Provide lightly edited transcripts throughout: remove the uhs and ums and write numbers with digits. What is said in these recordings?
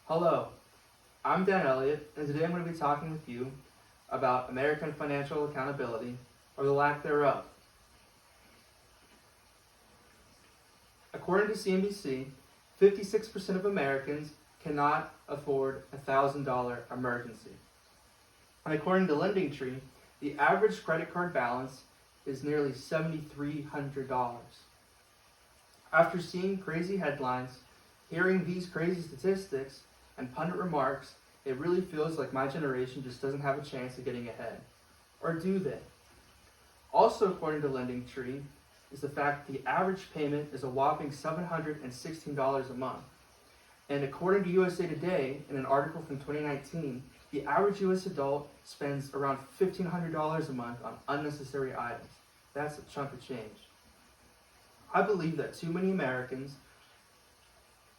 Hello, I'm Dan Elliott, and today I'm going to be talking with you about American financial accountability, or the lack thereof. According to CNBC, 56% of Americans cannot afford a $1,000 emergency. And according to LendingTree, the average credit card balance is nearly $7,300. After seeing crazy headlines, hearing these crazy statistics, and pundit remarks, it really feels like my generation just doesn't have a chance of getting ahead. Or do they? Also, according to LendingTree, is the fact that the average payment is a whopping $716 a month. And according to USA Today, in an article from 2019, the average US adult spends around $1,500 a month on unnecessary items. That's a chunk of change. I believe that too many Americans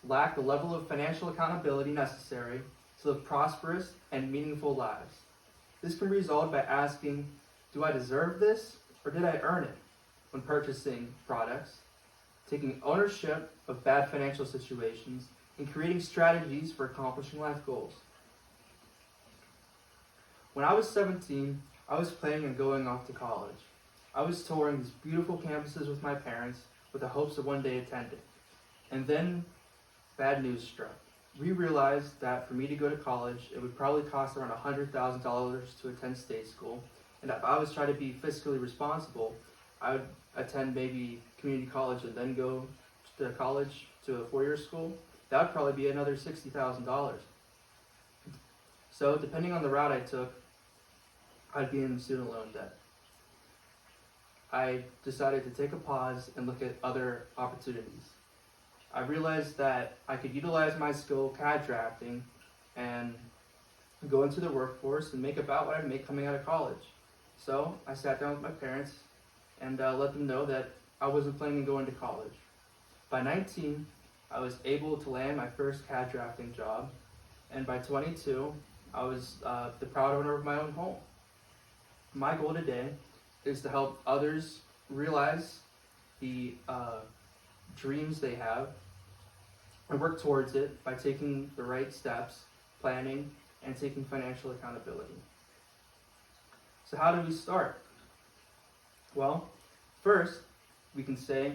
lack the level of financial accountability necessary to live prosperous and meaningful lives. This can be resolved by asking, do I deserve this or did I earn it when purchasing products, taking ownership of bad financial situations, and creating strategies for accomplishing life goals. When I was 17, I was planning on going off to college. I was touring these beautiful campuses with my parents with the hopes of one day attending. And then bad news struck. We realized that for me to go to college, it would probably cost around $100,000 to attend state school. And if I was trying to be fiscally responsible, I would attend maybe community college and then go to college to a four-year school. That would probably be another $60,000. So depending on the route I took, I'd be in student loan debt. I decided to take a pause and look at other opportunities. I realized that I could utilize my skill CAD drafting and go into the workforce and make about what I'd make coming out of college. So I sat down with my parents and let them know that I wasn't planning on going to college. By 19, I was able to land my first CAD drafting job, and by 22, I was the proud owner of my own home. My goal today is to help others realize the dreams they have and work towards it by taking the right steps, planning, and taking financial accountability. So how do we start? Well, first, we can say,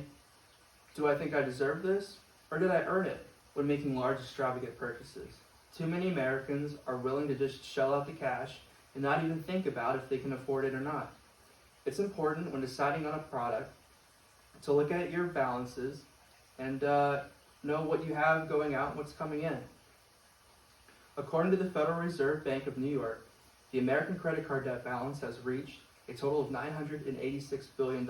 do I think I deserve this, or did I earn it when making large extravagant purchases? Too many Americans are willing to just shell out the cash and not even think about if they can afford it or not. It's important when deciding on a product to look at your balances and know what you have going out and what's coming in. According to the Federal Reserve Bank of New York, the American credit card debt balance has reached a total of $986 billion.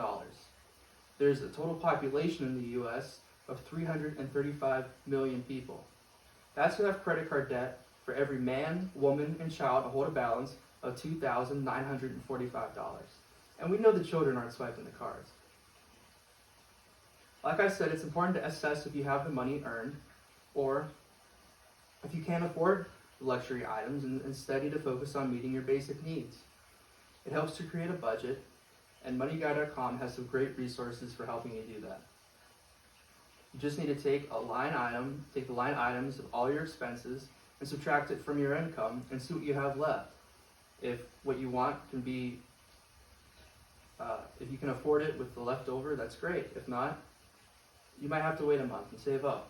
There's a total population in the U.S. of 335 million people. That's enough credit card debt for every man, woman, and child to hold a balance of $2,945. And we know the children aren't swiping the cards. Like I said, it's important to assess if you have the money earned, or if you can't afford luxury items and study to focus on meeting your basic needs. It helps to create a budget, and MoneyGuy.com has some great resources for helping you do that. You just need to take the line items of all your expenses and subtract it from your income and see what you have left. If what you want can be if you can afford it with the leftover, that's great. If not, you might have to wait a month and save up.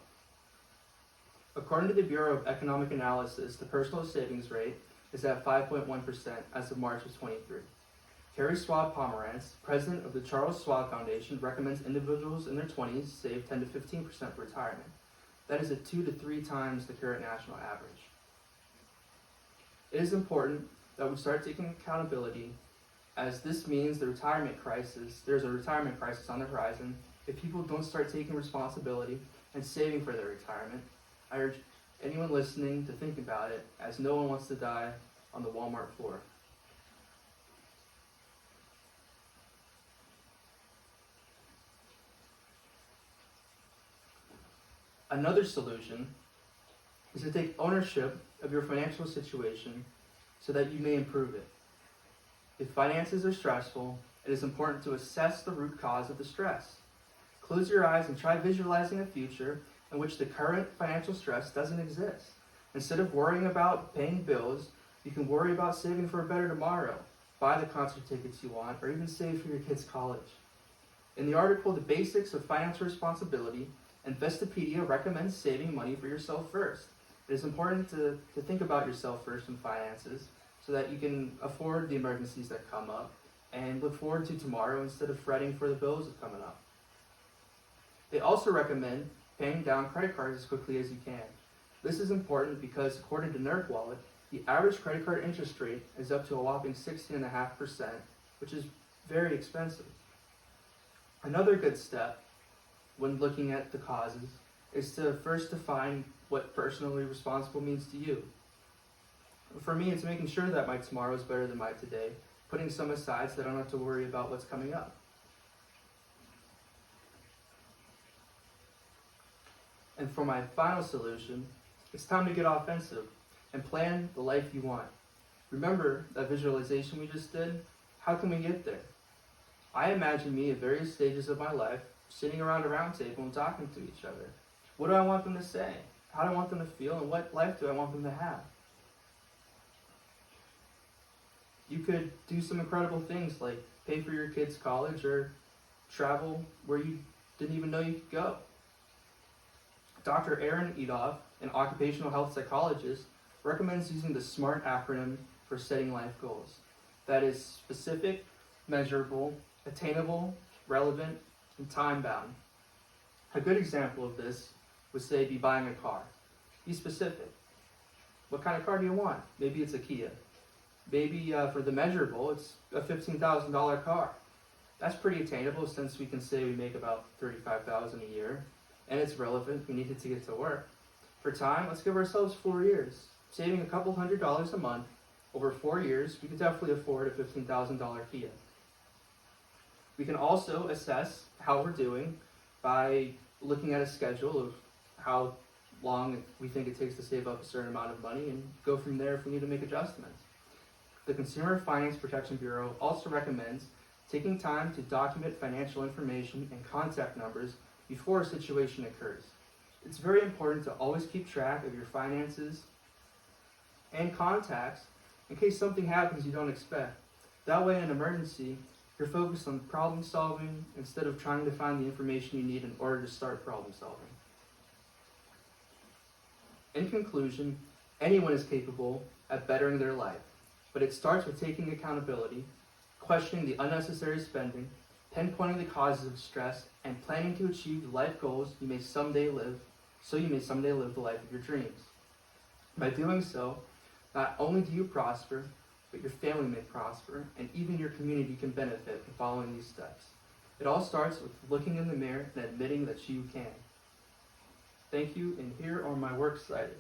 According to the Bureau of Economic Analysis, the personal savings rate is at 5.1% as of March of 23. Terry Schwab Pomerantz, president of the Charles Schwab Foundation, recommends individuals in their 20s save 10 to 15% for retirement. That is at 2 to 3 times the current national average. It is important that we start taking accountability, as this means there's a retirement crisis on the horizon. If people don't start taking responsibility and saving for their retirement, I urge anyone listening to think about it, as no one wants to die on the Walmart floor. Another solution is to take ownership of your financial situation so that you may improve it. If finances are stressful, it is important to assess the root cause of the stress. Close your eyes and try visualizing a future in which the current financial stress doesn't exist. Instead of worrying about paying bills, you can worry about saving for a better tomorrow, buy the concert tickets you want, or even save for your kids' college. In the article, The Basics of Financial Responsibility, Investopedia recommends saving money for yourself first. It is important to think about yourself first in finances so that you can afford the emergencies that come up and look forward to tomorrow instead of fretting for the bills coming up. They also recommend paying down credit cards as quickly as you can. This is important because according to NerdWallet, the average credit card interest rate is up to a whopping 16.5%, which is very expensive. Another good step when looking at the causes is to first define what personally responsible means to you. For me, it's making sure that my tomorrow is better than my today, putting some aside so that I don't have to worry about what's coming up. And for my final solution, it's time to get offensive and plan the life you want. Remember that visualization we just did? How can we get there? I imagine me at various stages of my life sitting around a round table and talking to each other. What do I want them to say? How do I want them to feel? And what life do I want them to have? You could do some incredible things like pay for your kids' college or travel where you didn't even know you could go. Dr. Aaron Edoff, an occupational health psychologist, recommends using the SMART acronym for setting life goals. That is specific, measurable, attainable, relevant, and time-bound. A good example of this would say be buying a car. Be specific. What kind of car do you want? Maybe it's a Kia. Maybe for the measurable, it's a $15,000 car. That's pretty attainable since we can say we make about $35,000 a year, and it's relevant. We need it to get to work. For time, let's give ourselves 4 years. Saving a couple $100s a month over 4 years, we could definitely afford a $15,000 Kia. We can also assess how we're doing by looking at a schedule of how long we think it takes to save up a certain amount of money and go from there if we need to make adjustments. The Consumer Finance Protection Bureau also recommends taking time to document financial information and contact numbers before a situation occurs. It's very important to always keep track of your finances and contacts in case something happens you don't expect. That way, in an emergency, you're focused on problem solving instead of trying to find the information you need in order to start problem solving. In conclusion, anyone is capable at bettering their life, but it starts with taking accountability, questioning the unnecessary spending, pinpointing the causes of stress, and planning to achieve the life goals you may someday live, so you may someday live the life of your dreams. By doing so, not only do you prosper, but your family may prosper, and even your community can benefit from following these steps. It all starts with looking in the mirror and admitting that you can. Thank you, and here are my works cited.